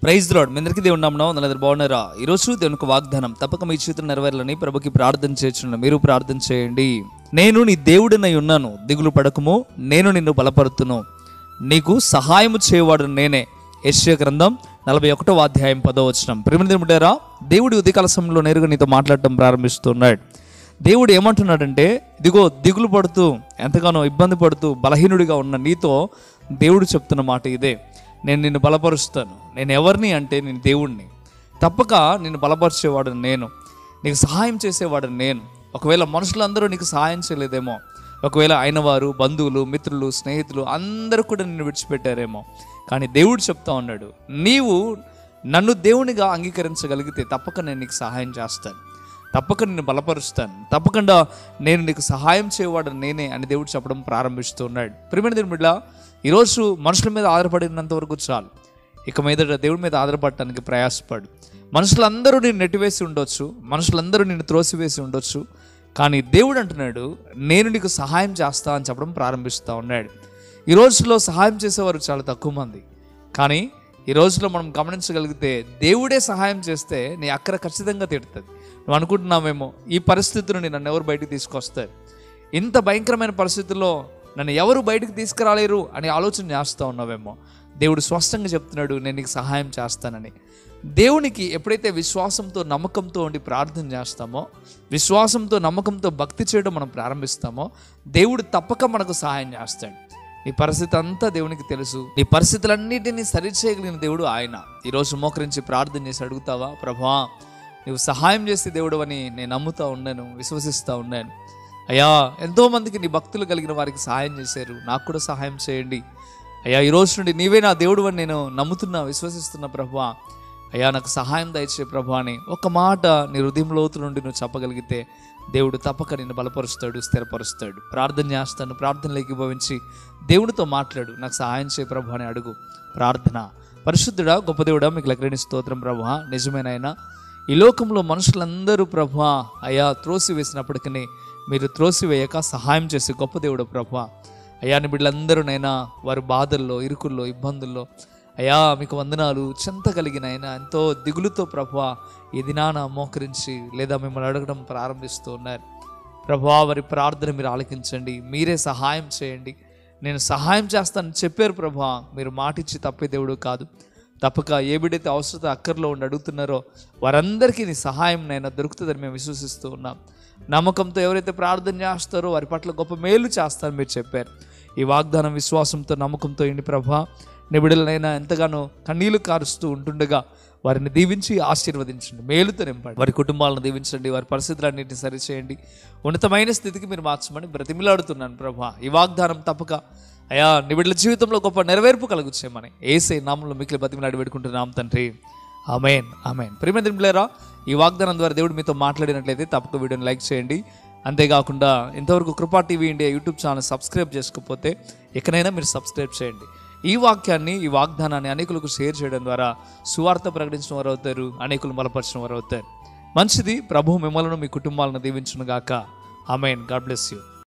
Praise lord. మీ అందరికీ దేవుని నామమున వందనాలు. బాగున్నారా? ఈరోజు దేవునికి వాగ్దానం తప్పక మీ జీవితం నెరవేరాలని ప్రభుకి ప్రార్థన చేస్తున్నాను. మీరు ప్రార్థన చేయండి. నేను నీ దేవుడినై ఉన్నాను, దిగులు పడకము, నేను నిన్ను బలపరుతును, నీకు సహాయము చేయవాడు నేనే. యెషయా గ్రంథం 41వ అధ్యాయం 10వ వచనం. ప్రియమైన దేవుడి ఉదయకాల సమయంలో నేరుగా నీతో మాట్లాడటం ప్రారంభిస్తున్నాడు. దేవుడు ఏమంటున్నాడంటే, ఇదిగో దిగులు పడుతూ ఎంతగానో ఇబ్బంది పడుతూ బలహీనుడిగా ఉన్న నీతో దేవుడు చెప్తున్న మాట ఇదే. నేను నిన్ను బలపరుస్తాను. నేను ఎవరిని అంటే నేను దేవుణ్ణి. తప్పక నిన్ను బలపరిచేవాడు నేను, నీకు సహాయం చేసేవాడు నేను. ఒకవేళ మనుషులందరూ నీకు సహాయం చేయలేదేమో, ఒకవేళ అయినవారు, బంధువులు, మిత్రులు, స్నేహితులు అందరూ కూడా నిన్ను విడిచిపెట్టారేమో, కానీ దేవుడు చెప్తా ఉన్నాడు, నీవు నన్ను దేవునిగా అంగీకరించగలిగితే తప్పక నేను నీకు సహాయం చేస్తాను, తప్పక నిన్ను బలపరుస్తాను, తప్పకుండా నేను నీకు సహాయం చేయవాడు నేనే అని దేవుడు చెప్పడం ప్రారంభిస్తూ ఉన్నాడు. ప్రియమైన దేవుని బిడ్డ, ఈరోజు మనుషుల మీద ఆధారపడినంత వరకు చాలు. ఇక మీదట దేవుడి మీద ఆధారపడటానికి ప్రయాసపడు. మనుషులందరూ నిన్ను నెట్టివేసి ఉండొచ్చు, మనుషులందరూ నిన్ను త్రోసివేసి ఉండొచ్చు, కానీ దేవుడు అంటున్నాడు, నేను నీకు సహాయం చేస్తా అని చెప్పడం ప్రారంభిస్తూ ఉన్నాడు. ఈ రోజులో సహాయం చేసేవారు చాలా తక్కువ మంది, కానీ ఈ రోజులో మనం గమనించగలిగితే దేవుడే సహాయం చేస్తే నీ అక్కర ఖచ్చితంగా తీరుతుంది. నువ్వు అనుకుంటున్నావేమో, ఈ పరిస్థితులను నన్ను ఎవరు బయటికి తీసుకొస్తారు, ఇంత భయంకరమైన పరిస్థితుల్లో నన్ను ఎవరు బయటకు తీసుకురాలేరు అని ఆలోచన చేస్తూ ఉన్నావేమో. దేవుడు స్పష్టంగా చెప్తున్నాడు, నేను నీకు సహాయం చేస్తానని. దేవునికి ఎప్పుడైతే విశ్వాసంతో నమ్మకంతో ఉండి ప్రార్థన చేస్తామో, విశ్వాసంతో నమ్మకంతో భక్తి చేయడం మనం ప్రారంభిస్తామో, దేవుడు తప్పక మనకు సహాయం చేస్తాడు. నీ పరిస్థితి అంతా దేవునికి తెలుసు. నీ పరిస్థితులన్నిటినీ సరిచేయగలిగిన దేవుడు ఆయన. ఈరోజు మోకరించి ప్రార్థన చేసి అడుగుతావా, ప్రభువా నువ్వు సహాయం చేసే దేవుడు అని నేను నమ్ముతూ ఉన్నాను, విశ్వసిస్తూ ఉన్నాను. అయ్యా, ఎంతోమందికి నీ భక్తులు కలిగిన వారికి సహాయం చేశారు, నాకు కూడా సహాయం చేయండి అయ్యా. ఈరోజు నుండి నీవే నా దేవుడు అని నేను నమ్ముతున్నా, విశ్వసిస్తున్నా ప్రభువా. అయ్యా, నాకు సహాయం దయచే ప్రభు అని ఒక మాట నీ హృదయం లోతు నుండి నువ్వు చెప్పగలిగితే దేవుడు తప్పక నిన్ను బలపరుస్తాడు, స్థిరపరుస్తాడు. ప్రార్థన చేస్తాను, ప్రార్థనలోకి భవించి దేవుడితో మాట్లాడు, నాకు సహాయం చేయ ప్రభు అని అడుగు. ప్రార్థన. పరిశుద్ధుడా, గొప్ప దేవుడా, మీకు లెక్కలేని స్తోత్రం ప్రభువా. నిజమేనైనా ఈ లోకంలో మనుషులందరూ ప్రభువా అయ్యా త్రోసివేసినప్పటికీ మీరు త్రోసివేయక సహాయం చేసే గొప్ప దేవుడు ప్రభువా. అయ్యా, నీ బిడ్డలందరూనైనా వారి బాధల్లో, ఇరుకుల్లో, ఇబ్బందుల్లో అయ్యా మీకు వందనాలు. చెంత కలిగిన అయినా ఎంతో దిగులుతో ప్రభువా ఈ దినాన మోకరించి లేదా మిమ్మల్ని అడగడం ప్రారంభిస్తూ ఉన్నారు ప్రభువా. వారి ప్రార్థన మీరు ఆలకించండి, మీరే సహాయం చేయండి. నేను సహాయం చేస్తానని చెప్పారు ప్రభువా. మీరు మాటిచ్చి తప్పే దేవుడు కాదు. తప్పక ఏ బిడ్డైతే అవసరత అక్కర్లో ఉండి అడుగుతున్నారో వారందరికీ నీ సహాయం నైనా దొరుకుతుందని మేము విశ్వసిస్తూ ఉన్నాం. నమ్మకంతో ఎవరైతే ప్రార్థన చేస్తారో వారి పట్ల గొప్ప మేలు చేస్తారని మీరు చెప్పారు. ఈ వాగ్దానం విశ్వాసంతో నమ్మకంతో ఇండి ప్రభా. నీ బిడ్డలనైనా ఎంతగానో కన్నీళ్లు కారుస్తూ ఉంటుండగా వారిని దీవించి ఆశీర్వదించండి, మేలుతో నింపండి. వారి కుటుంబాలను దీవించండి, వారి పరిస్థితులన్నింటినీ సరిచేయండి, ఉన్నతమైన స్థితికి మీరు మార్చమని బ్రతిమిలాడుతున్నాను ప్రభా. ఈ వాగ్దానం తప్పక అయ్యా నీ బిడ్డల జీవితంలో గొప్ప నెరవేర్పు కలుగుచ్చేయమని యేసయ్య నామములో మిక్కిలి బతిమిలాడి పెట్టుకుంటున్నాం తండ్రి. ఆమేన్, ఆమేన్. ప్రియమైన బిడ్డలారా, ఈ వాగ్దానం ద్వారా దేవుడు మీతో మాట్లాడినట్లయితే తప్పక వీడియోని లైక్ చేయండి. అంతేకాకుండా ఇంతవరకు కృపా TV India YouTube channel subscribe చేసుకోకపోతే ఎక్కడైనా మీరు సబ్స్క్రైబ్ చేయండి. ఈ వాక్యాన్ని, ఈ వాగ్దానాన్ని అనేకులకు షేర్ చేయడం ద్వారా సువార్త ప్రకటించిన వారు అవుతారు, అనేకులు బలపరిచిన వారు అవుతారు. మంచిది. ప్రభువు మిమ్మల్ని, మీ కుటుంబాలను దీవించును గాక. ఆమేన్. God bless you.